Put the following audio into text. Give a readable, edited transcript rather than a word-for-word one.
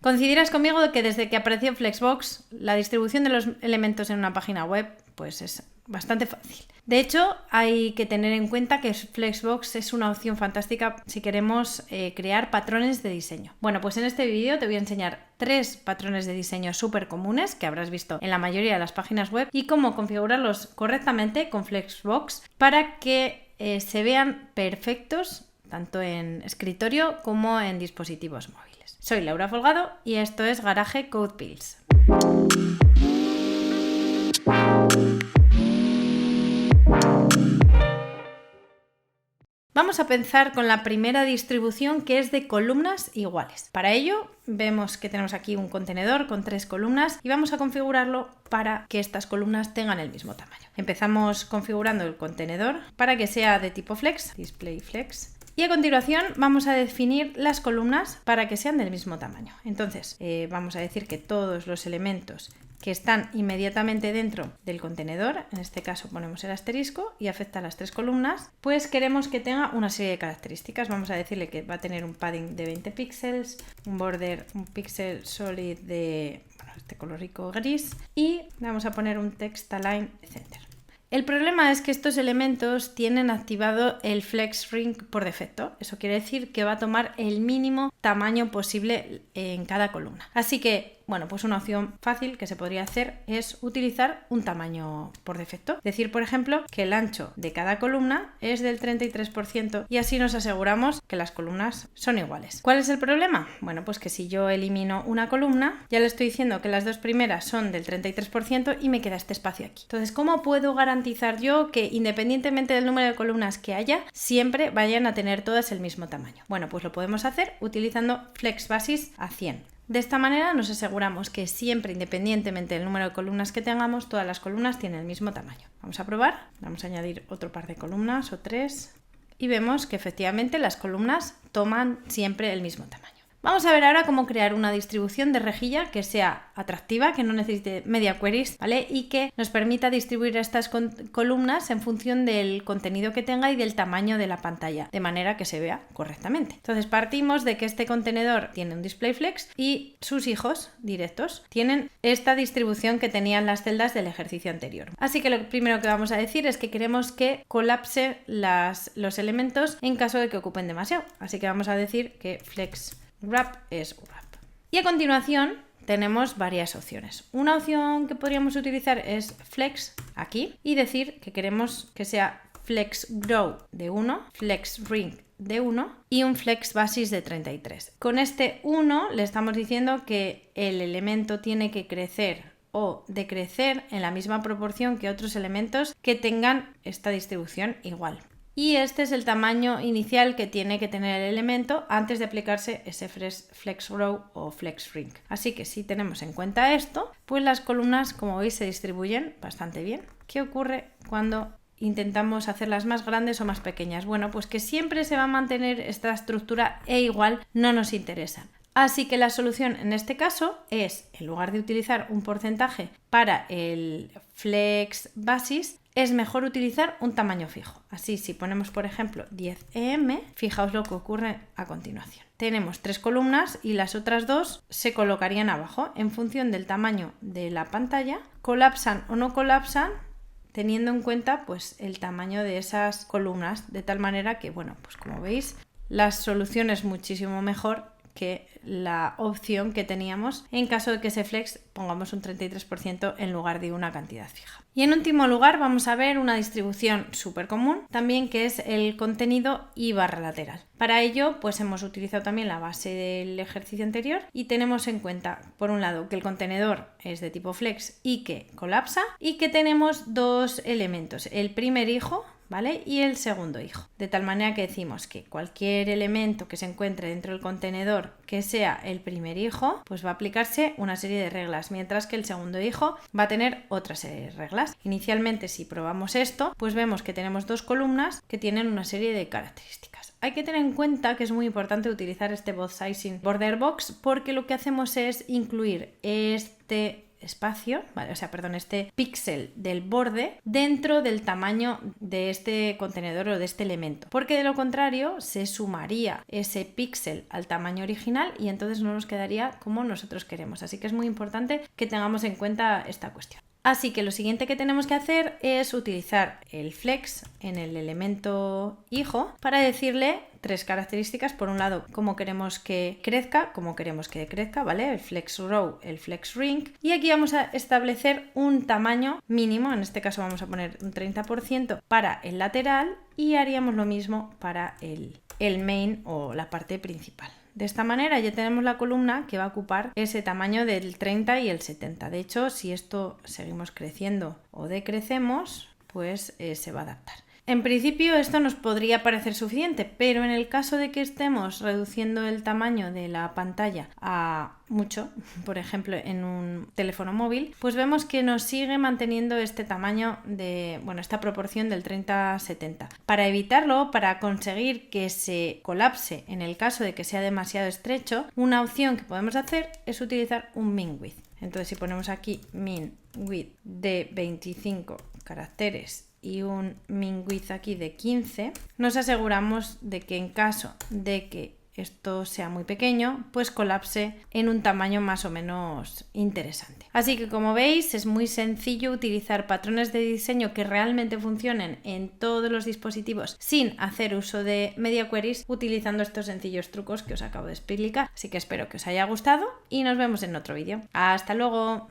Coincidirás conmigo de que desde que apareció Flexbox, la distribución de los elementos en una página web pues es bastante fácil. De hecho, hay que tener en cuenta que Flexbox es una opción fantástica si queremos crear patrones de diseño. Bueno, pues en este vídeo te voy a enseñar 3 patrones de diseño súper comunes que habrás visto en la mayoría de las páginas web y cómo configurarlos correctamente con Flexbox para que se vean perfectos tanto en escritorio como en dispositivos móviles. Soy Laura Folgado y esto es Garage Code Pills. Vamos a pensar con la primera distribución, que es de columnas iguales. Para ello vemos que tenemos aquí un contenedor con 3 columnas y vamos a configurarlo para que estas columnas tengan el mismo tamaño. Empezamos configurando el contenedor para que sea de tipo flex, display flex. Y a continuación vamos a definir las columnas para que sean del mismo tamaño. Entonces vamos a decir que todos los elementos que están inmediatamente dentro del contenedor, en este caso ponemos el asterisco y afecta a las 3 columnas, pues queremos que tenga una serie de características. Vamos a decirle que va a tener un padding de 20 píxeles, un border, un píxel solid de este color rico gris y vamos a poner un text align center. El problema es que estos elementos tienen activado el Flex Ring por defecto. Eso quiere decir que va a tomar el mínimo tamaño posible en cada columna. Así que, bueno, pues una opción fácil que se podría hacer es utilizar un tamaño por defecto. Decir, por ejemplo, que el ancho de cada columna es del 33% y así nos aseguramos que las columnas son iguales. ¿Cuál es el problema? Bueno, pues que si yo elimino una columna, ya le estoy diciendo que las 2 primeras son del 33% y me queda este espacio aquí. Entonces, ¿cómo puedo garantizar yo que independientemente del número de columnas que haya, siempre vayan a tener todas el mismo tamaño? Bueno, pues lo podemos hacer utilizando FlexBasis a 100. De esta manera nos aseguramos que siempre, independientemente del número de columnas que tengamos, todas las columnas tienen el mismo tamaño. Vamos a probar, vamos a añadir otro par de columnas o 3 y vemos que efectivamente las columnas toman siempre el mismo tamaño. Vamos a ver ahora cómo crear una distribución de rejilla que sea atractiva, que no necesite media queries, ¿vale? Y que nos permita distribuir estas columnas en función del contenido que tenga y del tamaño de la pantalla, de manera que se vea correctamente. Entonces partimos de que este contenedor tiene un display flex y sus hijos directos tienen esta distribución que tenían las celdas del ejercicio anterior. Así que lo primero que vamos a decir es que queremos que colapse los elementos en caso de que ocupen demasiado. Así que vamos a decir que flex wrap es wrap. Y a continuación tenemos varias opciones. Una opción que podríamos utilizar es flex aquí y decir que queremos que sea flex grow de 1, flex ring de 1 y un flex basis de 33. Con este 1 le estamos diciendo que el elemento tiene que crecer o decrecer en la misma proporción que otros elementos que tengan esta distribución igual. Y este es el tamaño inicial que tiene que tener el elemento antes de aplicarse ese flex row o flex ring. Así que si tenemos en cuenta esto, pues las columnas, como veis, se distribuyen bastante bien. ¿Qué ocurre cuando intentamos hacerlas más grandes o más pequeñas? Bueno, pues que siempre se va a mantener esta estructura e igual no nos interesa. Así que la solución en este caso es, en lugar de utilizar un porcentaje para el flex basis, es mejor utilizar un tamaño fijo. Así, si ponemos, por ejemplo, 10 EM, fijaos lo que ocurre a continuación. Tenemos 3 columnas y las otras 2 se colocarían abajo en función del tamaño de la pantalla, colapsan o no colapsan, teniendo en cuenta pues el tamaño de esas columnas, de tal manera que, bueno, pues como veis, la solución es muchísimo mejor que la opción que teníamos en caso de que ese flex pongamos un 33% en lugar de una cantidad fija. Y en último lugar vamos a ver una distribución súper común también, que es el contenido y barra lateral. Para ello pues hemos utilizado también la base del ejercicio anterior y tenemos en cuenta, por un lado, que el contenedor es de tipo flex y que colapsa y que tenemos 2 elementos, el primer hijo, ¿vale? Y el segundo hijo. De tal manera que decimos que cualquier elemento que se encuentre dentro del contenedor que sea el primer hijo, pues va a aplicarse una serie de reglas, mientras que el segundo hijo va a tener otra serie de reglas. Inicialmente, si probamos esto, pues vemos que tenemos 2 columnas que tienen una serie de características. Hay que tener en cuenta que es muy importante utilizar este both sizing border box porque lo que hacemos es incluir este espacio, ¿vale? O sea, perdón, este píxel del borde dentro del tamaño de este contenedor o de este elemento, porque de lo contrario se sumaría ese píxel al tamaño original y entonces no nos quedaría como nosotros queremos. Así que es muy importante que tengamos en cuenta esta cuestión. Así que lo siguiente que tenemos que hacer es utilizar el flex en el elemento hijo para decirle 3 características. Por un lado, cómo queremos que crezca, ¿vale? El flex row, el flex ring. Y aquí vamos a establecer un tamaño mínimo, en este caso vamos a poner un 30% para el lateral y haríamos lo mismo para el main o la parte principal. De esta manera ya tenemos la columna que va a ocupar ese tamaño del 30 y el 70. De hecho, si esto seguimos creciendo o decrecemos, pues se va a adaptar. En principio esto nos podría parecer suficiente, pero en el caso de que estemos reduciendo el tamaño de la pantalla a mucho, por ejemplo en un teléfono móvil, pues vemos que nos sigue manteniendo este tamaño esta proporción del 30-70. Para evitarlo, para conseguir que se colapse en el caso de que sea demasiado estrecho, una opción que podemos hacer es utilizar un min width. Entonces si ponemos aquí min width de 25 caracteres y un min width aquí de 15, nos aseguramos de que en caso de que esto sea muy pequeño, pues colapse en un tamaño más o menos interesante. Así que como veis es muy sencillo utilizar patrones de diseño que realmente funcionen en todos los dispositivos sin hacer uso de media queries utilizando estos sencillos trucos que os acabo de explicar. Así que espero que os haya gustado y nos vemos en otro vídeo. ¡Hasta luego!